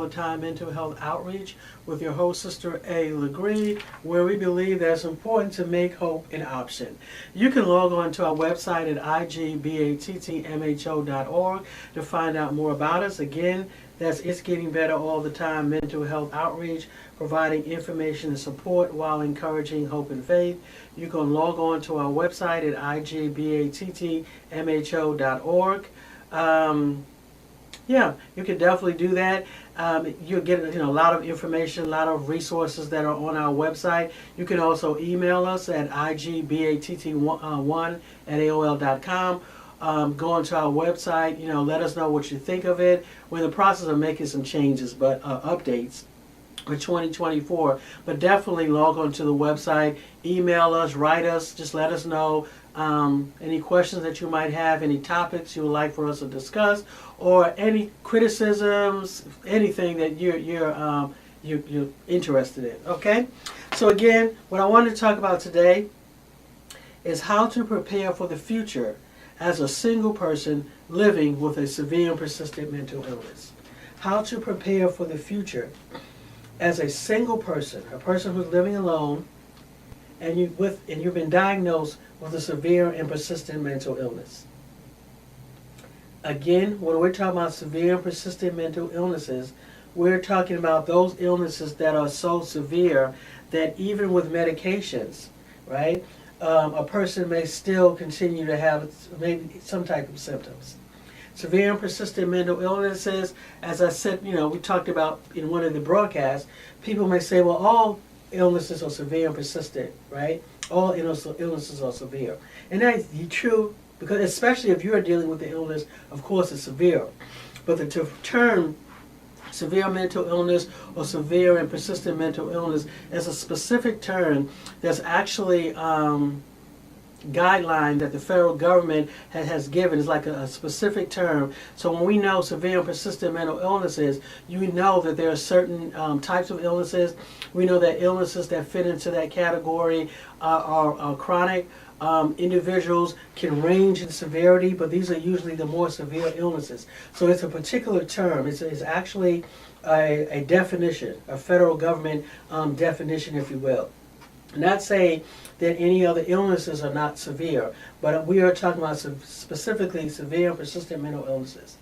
the Time Mental Health Outreach with your host, Sister A. Legree, where we believe that it's important to make hope an option. You can log on to our website at igbattmho.org to find out more about us. Again, that's It's Getting Better All the Time Mental Health Outreach, providing information and support while encouraging hope and faith. You can log on to our website at igbattmho.org. Yeah, you can definitely do that. You'll get a lot of information, a lot of resources that are on our website. You can also email us at igbatt1@aol.com. Go onto our website, let us know what you think of it. We're in the process of making some changes, but updates for 2024. But definitely log on to the website, email us, write us, just let us know any questions that you might have, any topics you would like for us to discuss, or any criticisms, anything that you're interested in. Okay? So again, what I wanted to talk about today is how to prepare for the future as a single person living with a severe and persistent mental illness. How to prepare for the future as a single person, a person who's living alone, and you've been diagnosed with a severe and persistent mental illness. Again, when we're talking about severe and persistent mental illnesses, we're talking about those illnesses that are so severe that even with medications, right, a person may still continue to have maybe some type of symptoms. Severe and persistent mental illnesses, as I said, we talked about in one of the broadcasts, people may say, well, all illnesses are severe and persistent, right? All illnesses are severe. And that's true, because especially if you're dealing with the illness, of course it's severe. But the term severe mental illness or severe and persistent mental illness is a specific term that's actually guideline that the federal government has given. Is like a specific term. So when we know severe and persistent mental illnesses, you know that there are certain types of illnesses. We know that illnesses that fit into that category are chronic. Individuals can range in severity, but these are usually the more severe illnesses. So it's a particular term. It's actually a definition, a federal government definition, if you will. Not saying that any other illnesses are not severe, but we are talking about specifically severe and persistent mental illnesses.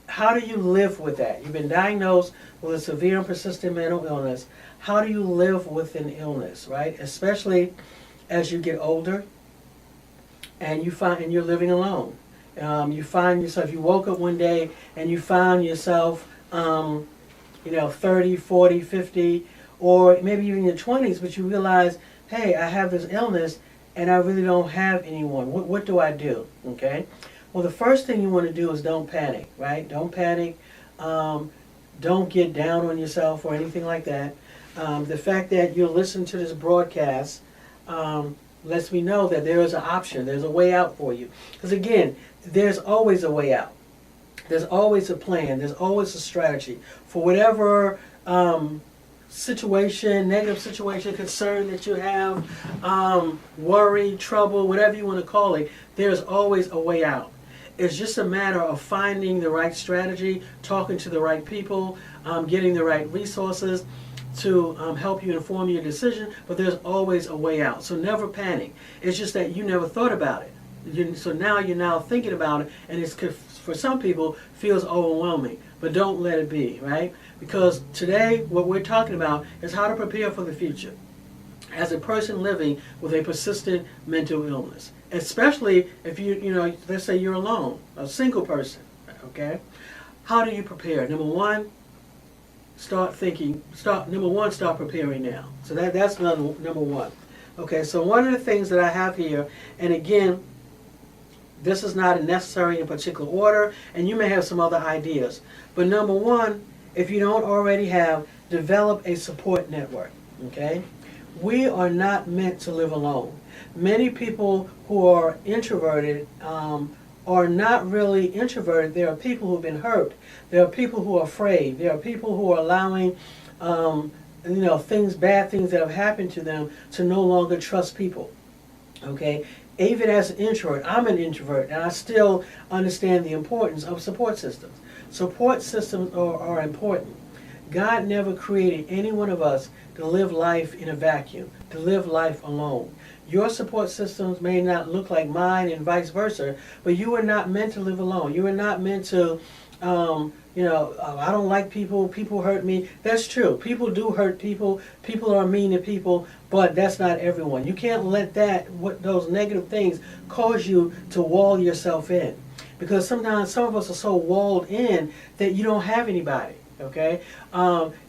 How do you live with that? You've been diagnosed with a severe and persistent mental illness. How do you live with an illness, right? Especially as you get older and you're living alone. You find yourself, you woke up one day and you found yourself 30, 40, 50, or maybe even in your 20s, but you realize, hey, I have this illness and I really don't have anyone. What do I do? Okay? Well, the first thing you want to do is don't panic, right? Don't panic. Don't get down on yourself or anything like that. The fact that you're listening to this broadcast lets me know that there is an option. There's a way out for you. Because again, there's always a way out. There's always a plan. There's always a strategy. For whatever situation, negative situation, concern that you have, worry, trouble, whatever you want to call it, there's always a way out. It's just a matter of finding the right strategy, talking to the right people, getting the right resources to help you inform your decision, but there's always a way out. So never panic. It's just that you never thought about it. So now you're now thinking about it, and it's for some people feels overwhelming, but don't let it be, right? Because today what we're talking about is how to prepare for the future as a person living with a persistent mental illness, especially if let's say you're alone, a single person, okay? How do you prepare? Number one, start preparing now. So that's number one. Okay, so one of the things that I have here, and again, this is not necessary in particular order, and you may have some other ideas. But number one, if you don't already have, develop a support network, okay? We are not meant to live alone. Many people who are introverted are not really introverted. There are people who've been hurt. There are people who are afraid. There are people who are allowing bad things that have happened to them to no longer trust people, okay? Even as an introvert, I'm an introvert, and I still understand the importance of support systems. Support systems are important. God never created any one of us to live life in a vacuum, to live life alone. Your support systems may not look like mine and vice versa, but you are not meant to live alone. You are not meant to, I don't like people, people hurt me. That's true. People do hurt people. People are mean to people, but that's not everyone. You can't let those negative things cause you to wall yourself in. Because sometimes some of us are so walled in that you don't have anybody. Okay,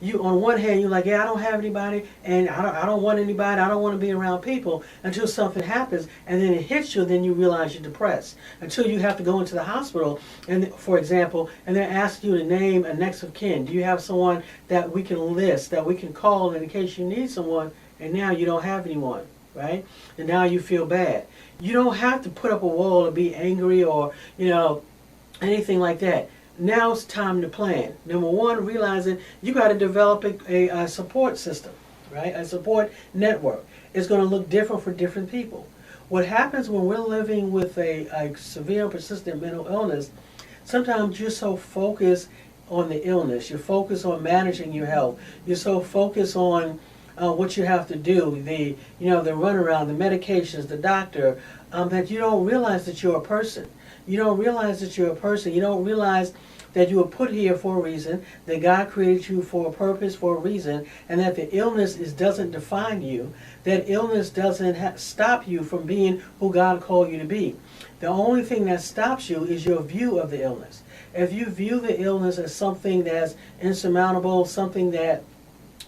you on one hand you're like, yeah, I don't have anybody, and I don't want anybody. I don't want to be around people until something happens, and then it hits you. Then you realize you're depressed until you have to go into the hospital, and for example, and they're asking you to name a next of kin. Do you have someone that we can list, that we can call in case you need someone? And now you don't have anyone, right? And now you feel bad. You don't have to put up a wall or be angry or anything like that. Now it's time to plan. Number one, realizing you got to develop a support system, right? A support network. It's going to look different for different people. What happens when we're living with a severe and persistent mental illness, sometimes you're so focused on the illness. You're focused on managing your health. You're so focused on what you have to do, the runaround, the medications, the doctor, that you don't realize that you're a person. You don't realize that you're a person. You don't realize that you were put here for a reason, that God created you for a purpose, for a reason, and that the illness doesn't define you. That illness doesn't stop you from being who God called you to be. The only thing that stops you is your view of the illness. If you view the illness as something that's insurmountable, something that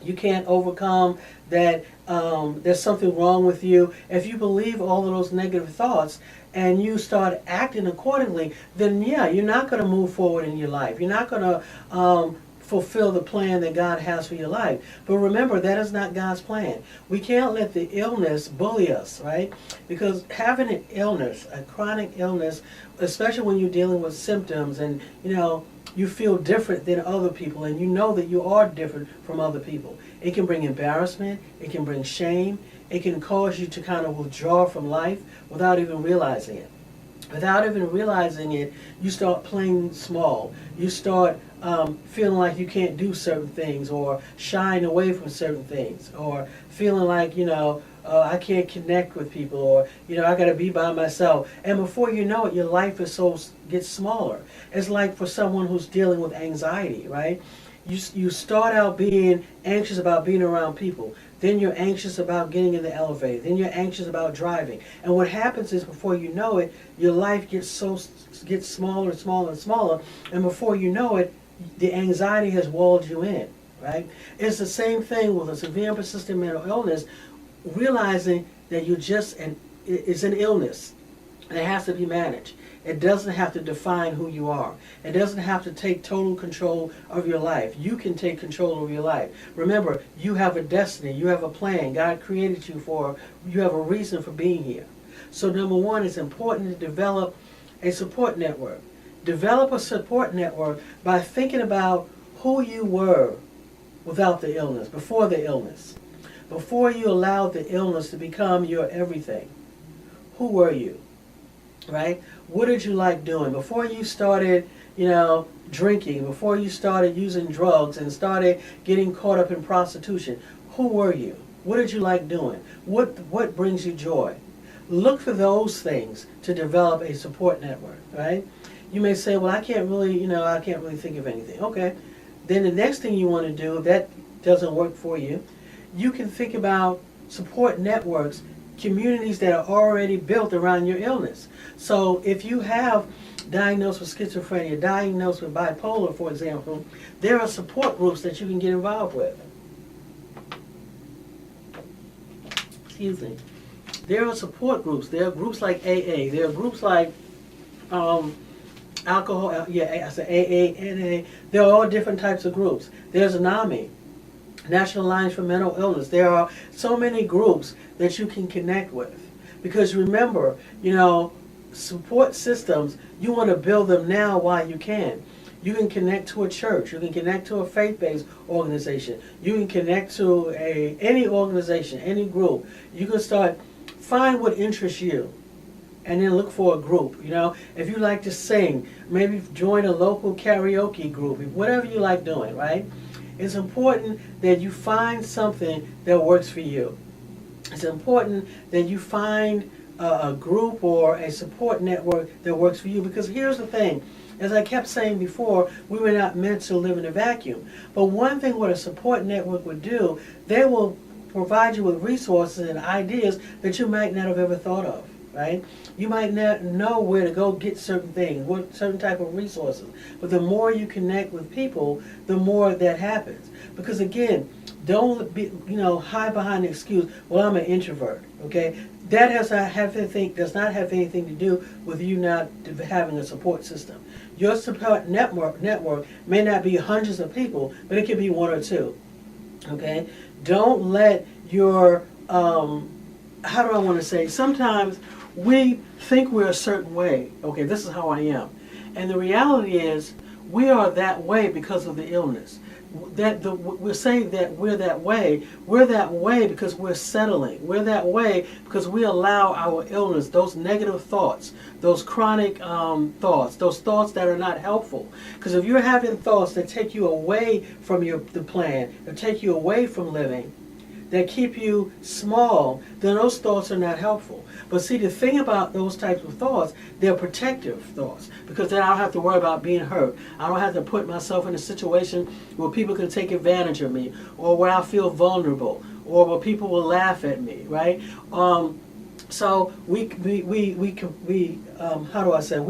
you can't overcome, that there's something wrong with you, if you believe all of those negative thoughts and you start acting accordingly, then yeah, you're not going to move forward in your life. You're not going to fulfill the plan that God has for your life. But remember, that is not God's plan. We can't let the illness bully us, right? Because having an illness, a chronic illness, especially when you're dealing with symptoms and, you feel different than other people, and you know that you are different from other people. It can bring embarrassment, it can bring shame, it can cause you to kind of withdraw from life without even realizing it. Without even realizing it, you start playing small. You start feeling like you can't do certain things, or shying away from certain things, or feeling like, I can't connect with people, or, I got to be by myself. And before you know it, your life gets smaller. It's like for someone who's dealing with anxiety, right? You start out being anxious about being around people. Then you're anxious about getting in the elevator. Then you're anxious about driving. And what happens is, before you know it, your life gets smaller and smaller and smaller. And before you know it, the anxiety has walled you in, right? It's the same thing with a severe and persistent mental illness. Realizing that it's an illness. It has to be managed. It doesn't have to define who you are. It doesn't have to take total control of your life. You can take control of your life. Remember, you have a destiny. You have a plan. God created you you have a reason for being here. So number one, it's important to develop a support network. Develop a support network by thinking about who you were without the illness, before the illness. Before you allowed the illness to become your everything. Who were you? Right? What did you like doing? Before you started, drinking, before you started using drugs and started getting caught up in prostitution, who were you? What did you like doing? What brings you joy? Look for those things to develop a support network, right? You may say, well, I can't really think of anything. Okay. Then the next thing you want to do, if that doesn't work for you, you can think about support networks, communities that are already built around your illness. So if you have diagnosed with schizophrenia, diagnosed with bipolar, for example, there are support groups that you can get involved with. Excuse me. There are support groups. There are groups like AA. There are groups like alcohol, I said AA, NA. There are all different types of groups. There's NAMI, National Alliance for Mental Illness. There are so many groups that you can connect with. Because remember, support systems, you want to build them now while you can. You can connect to a church. You can connect to a faith-based organization. You can connect to any organization, any group. You can find what interests you, and then look for a group. If you like to sing, maybe join a local karaoke group, whatever you like doing, right? It's important that you find something that works for you. It's important that you find a group or a support network that works for you, because here's the thing. As I kept saying before, we were not meant to live in a vacuum. But one thing what a support network would do, they will provide you with resources and ideas that you might not have ever thought of, right? You might not know where to go get certain things, what certain type of resources. But the more you connect with people, the more that happens. Because again, don't be, hide behind the excuse, well, I'm an introvert, okay? That does not have anything to do with you not having a support system. Your support network may not be hundreds of people, but it could be one or two, okay? Don't let your, sometimes we think we're a certain way. Okay, this is how I am. And the reality is, we are that way because of the illness. We're saying that we're that way. We're that way because we're settling. We're that way because we allow our illness, those negative thoughts, those chronic thoughts, those thoughts that are not helpful. Because if you're having thoughts that take you away from the plan, that take you away from living, that keep you small, then those thoughts are not helpful. But see, the thing about those types of thoughts, they're protective thoughts, because then I don't have to worry about being hurt. I don't have to put myself in a situation where people can take advantage of me, or where I feel vulnerable, or where people will laugh at me, right? So we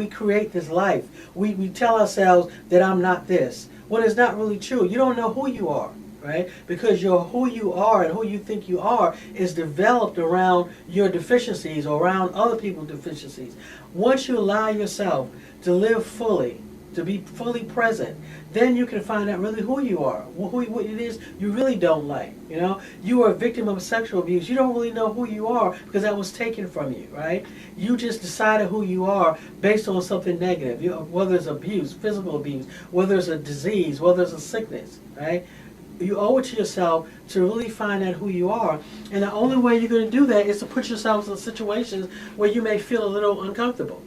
create this life. We tell ourselves that I'm not this, when it's not really true. You don't know who you are. Right? Because who you are and who you think you are is developed around your deficiencies or around other people's deficiencies. Once you allow yourself to live fully, to be fully present, then you can find out really who you are, what it is you really don't like. You are a victim of sexual abuse. You don't really know who you are because that was taken from you, right? You just decided who you are based on something negative, whether it's abuse, physical abuse, whether it's a disease, whether it's a sickness, right? You owe it to yourself to really find out who you are. And the only way you're going to do that is to put yourselves in situations where you may feel a little uncomfortable.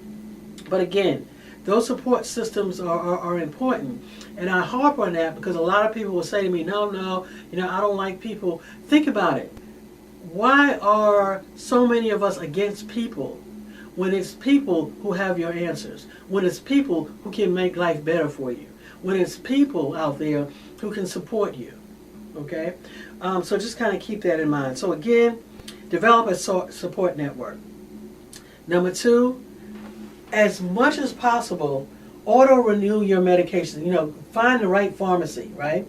But again, those support systems are important. And I harp on that because a lot of people will say to me, no, I don't like people. Think about it. Why are so many of us against people when it's people who have your answers? When it's people who can make life better for you? When it's people out there who can support you? Okay, so just kind of keep that in mind. So again, develop a support network. Number 2, as much as possible, auto-renew your medications. Find the right pharmacy, right?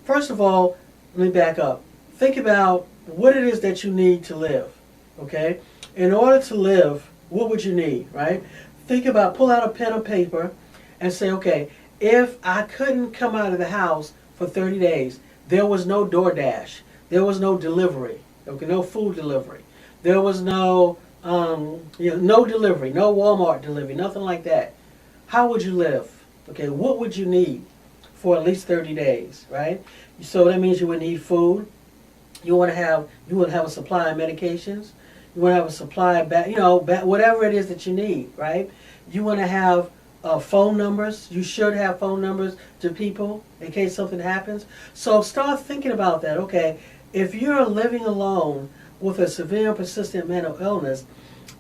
First of all, let me back up. Think about what it is that you need to live, okay? In order to live, what would you need, right? Think about, pull out a pen or paper and say, okay, if I couldn't come out of the house for 30 days, there was no DoorDash, there was no delivery, okay, no food delivery, there was no no delivery, no Walmart delivery, nothing like that. How would you live? Okay, what would you need for at least 30 days, right? So that means you would need food. You would have a supply of medications. You want to have a supply of whatever it is that you need, right? You want to have phone numbers. You should have phone numbers to people in case something happens. So start thinking about that. Okay, if you're living alone with a severe and persistent mental illness,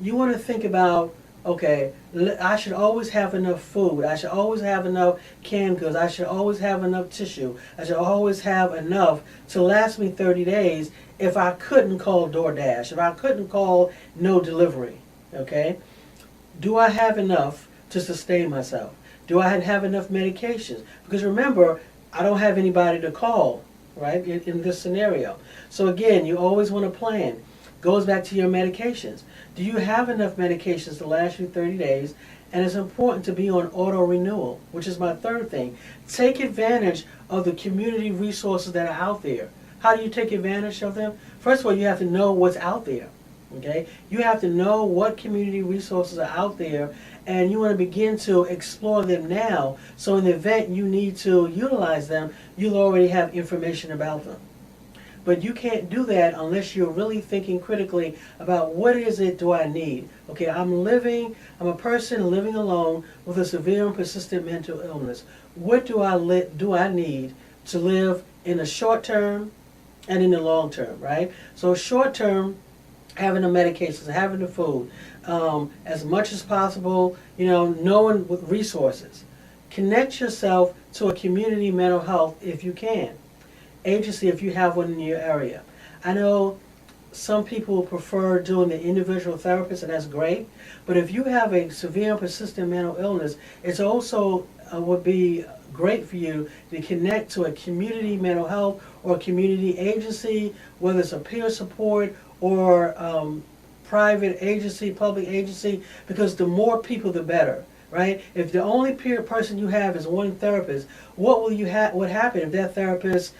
you want to think about, okay, I should always have enough food. I should always have enough canned goods. I should always have enough tissue. I should always have enough to last me 30 days if I couldn't call DoorDash, if I couldn't call no delivery, okay? Do I have enough to sustain myself? Do I have enough medications? Because remember, I don't have anybody to call, right, in this scenario. So again, you always want to plan. Goes back to your medications. Do you have enough medications to last you 30 days? And it's important to be on auto renewal, which is my third thing. Take advantage of the community resources that are out there. How do you take advantage of them? First of all, you have to know what's out there. Okay? You have to know what community resources are out there, and you want to begin to explore them now, so in the event you need to utilize them, you'll already have information about them. But you can't do that unless you're really thinking critically about what is it do I need. Okay, I'm a person living alone with a severe and persistent mental illness. What do I need to live in the short term and in the long term, right? So short term, having the medications, having the food, as much as possible, knowing with resources. Connect yourself to a community mental health if you can. Agency if you have one in your area. I know some people prefer doing the individual therapist, and that's great. But if you have a severe and persistent mental illness, it's also would be great for you to connect to a community mental health or a community agency, whether it's a peer support or private agency, public agency, because the more people, the better, right? If the only peer person you have is one therapist, what happen if that therapist,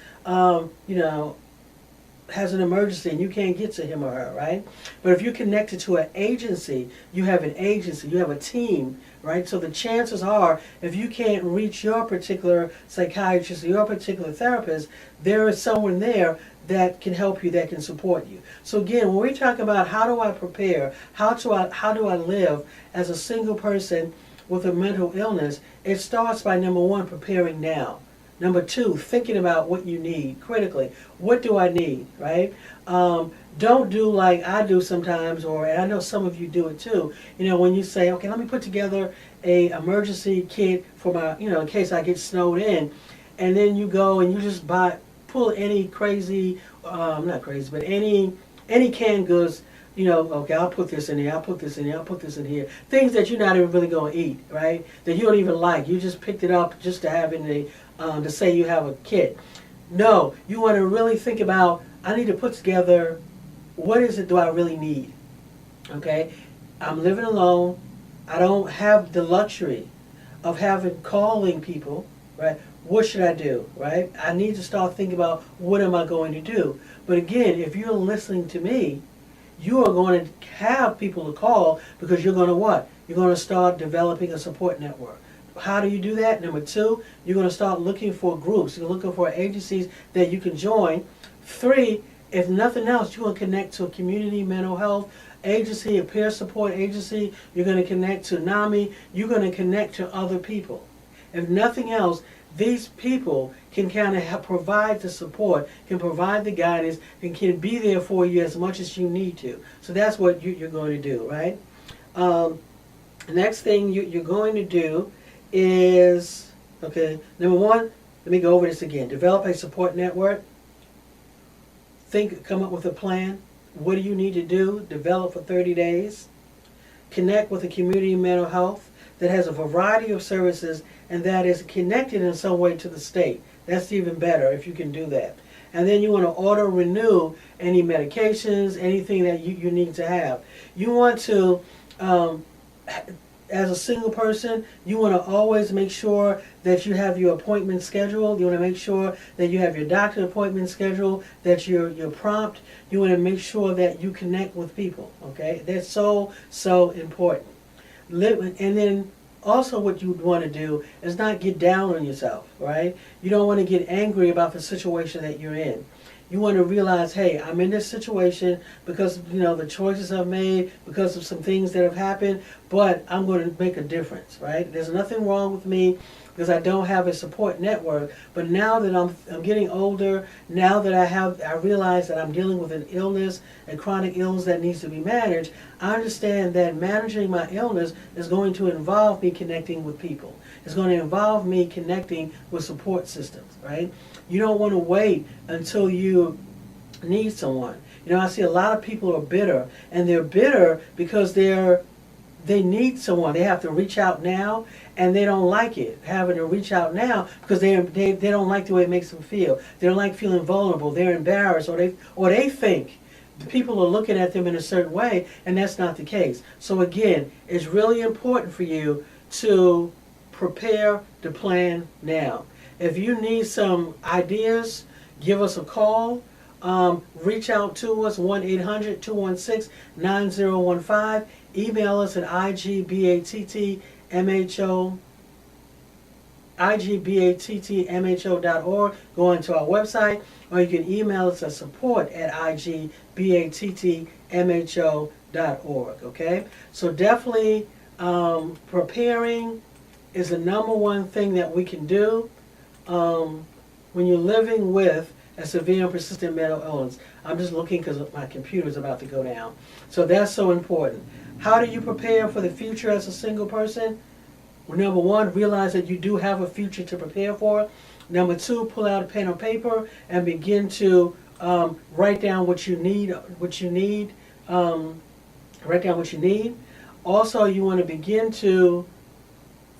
has an emergency and you can't get to him or her, right? But if you're connected to an agency, you have a team, right? So the chances are, if you can't reach your particular psychiatrist or your particular therapist, there is someone there that can help you, that can support you. So again, when we talk about how do I prepare, how do I live as a single person with a mental illness, it starts by, number one, preparing now. Number two, thinking about what you need critically. What do I need, right? Don't do like I do sometimes, and I know some of you do it too. When you say, okay, let me put together a emergency kit for my, in case I get snowed in, and then you go and you just pull any crazy, not crazy, but any canned goods. Okay, I'll put this in here, I'll put this in here, I'll put this in here. Things that you're not even really going to eat, right? That you don't even like. You just picked it up just to have in the, to say you have a kit. No, you want to really think about, I need to put together, what is it do I really need? Okay, I'm living alone. I don't have the luxury of calling people, right? What should I do, right? I need to start thinking about what am I going to do. But again, if you're listening to me, you are going to have people to call because you're going to what? You're going to start developing a support network. How do you do that? Number two, you're going to start looking for groups. You're looking for agencies that you can join. Three, if nothing else, you're going to connect to a community mental health agency, a peer support agency. You're going to connect to NAMI. You're going to connect to other people. If nothing else, these people can kind of provide the support, can provide the guidance, and can be there for you as much as you need to. So that's what you're going to do, right? The next thing you're going to do is, okay, number one, let me go over this again. Develop a support network. Come up with a plan. What do you need to do? Develop for 30 days. Connect with a community mental health that has a variety of services and that is connected in some way to the state. That's even better if you can do that. And then you want to auto-renew any medications, anything that you need to have. You want to, as a single person, you want to always make sure that you have your appointment scheduled. You want to make sure that you have your doctor appointment scheduled, that you're prompt. You want to make sure that you connect with people, okay? That's so, so important. And then also what you want to do is not get down on yourself, right? You don't want to get angry about the situation that you're in. You want to realize, hey, I'm in this situation because, the choices I've made, because of some things that have happened, but I'm going to make a difference, right? There's nothing wrong with me because I don't have a support network. But now that I'm getting older, now that I realize that I'm dealing with an illness, a chronic illness that needs to be managed, I understand that managing my illness is going to involve me connecting with people. It's going to involve me connecting with support systems, right? You don't want to wait until you need someone. I see a lot of people are bitter, and they're bitter because they need someone. They have to reach out now, and they don't like it, having to reach out now because they don't like the way it makes them feel. They don't like feeling vulnerable. They're embarrassed, or they think the people are looking at them in a certain way, and that's not the case. So again, it's really important for you to prepare the plan now. If you need some ideas, give us a call. Reach out to us, 1-800-216-9015. Email us at igbattmho.org. Go onto our website, or you can email us at support@igbattmho.org. Okay? So definitely preparing is the number one thing that we can do. when you're living with a severe and persistent mental illness. I'm just looking because my computer's about to go down. So that's so important. How do you prepare for the future as a single person? Well, number one, realize that you do have a future to prepare for. Number two, pull out a pen or paper and begin to write down what you need. Write down what you need. Also, you want to begin to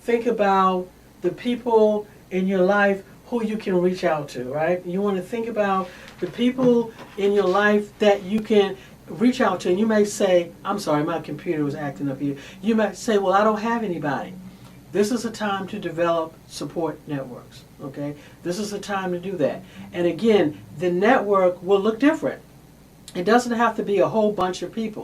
think about the people in your life who you can reach out to, right? You want to think about the people in your life that you can reach out to. And you may say, I'm sorry, my computer was acting up here. You might say, well, I don't have anybody. This is a time to develop support networks, okay? This is a time to do that. And again, the network will look different. It doesn't have to be a whole bunch of people.